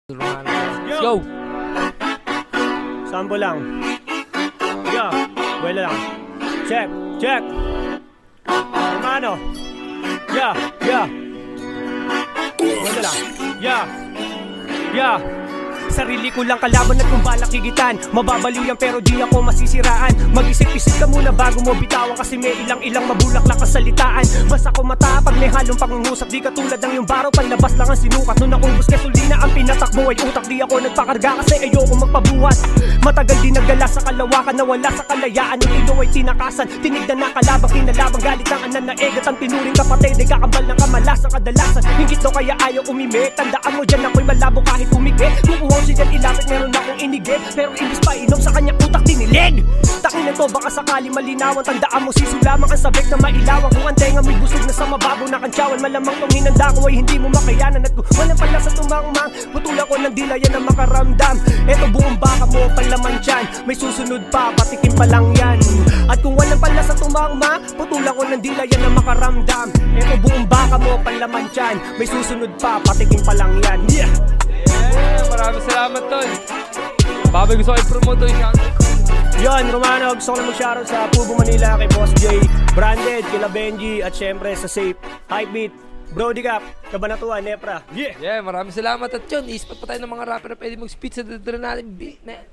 Let's go! Sample lang. Yeah, wala lang. Check, check. Hermano. Yeah, yeah. Wala lang. Yeah, yeah. Sarili ko lang kalaban at kung balak higitan. Mababaliw yan pero di ako masisiraan. Mag-isip-isip ka muna bago mo bitawan, kasi may ilang mabulaklak kasalitaan. Basta ko matapag may halong pangungusap, di katulad ng yung baraw, panlabas lang ang sinukat. Nung naubos gasolina ang pinatakbo ay utak, di ako nagpakarga kasi ayoko magpabuhat. Matagal din naggala sa kalawakan, nawala sa kalayaan. Yung ilo ay tinakasan, tinignan na kalabang kinalabang. Galit ng anan na egat, ang tinuring kapatid ay kakambal ng kamalasan kadalasan. Hingit daw kaya ayaw umimik, tandaan mo dyan ako'y malabo kahit umikit. Kung si dyan ilapit meron akong inigit, pero imbis pa inom sa kanya utak dinilig. Takin na to baka sakali malinawan, tandaan mo siso lamang ang sabik na mailawan. Kung ang tenga may busog na sa mababaw na kantsawan, malamang tong hinanda ko ay hindi mo makayanan. At kung walang pala sa tumangmang, putula ko ng dila yan ang makaramdam. Eto buong baka mo palaman dyan, may susunod pa, patikim pa lang yan. At kung walang pala sa tumangmang, putula ko ng dila yan ang makaramdam. Eto buong baka mo palaman dyan, may susunod pa, patikim pa lang yan. Yeah! Maraming salamat, Tol. Babay, gusto ko i-promote yung shoutout. Yon, Romano, gusto ko lang mag-shoutout sa Pubo Manila, kay Boss J, Branded, kila Benji, at syempre sa Safe, Hypebeat, Brody Cap, Kabanatuan, Nepra. Yeah! Yeah, maraming salamat. At yun, ispat pa tayo ng mga rapper na pwede mag-speed sa adrenaline beat, man.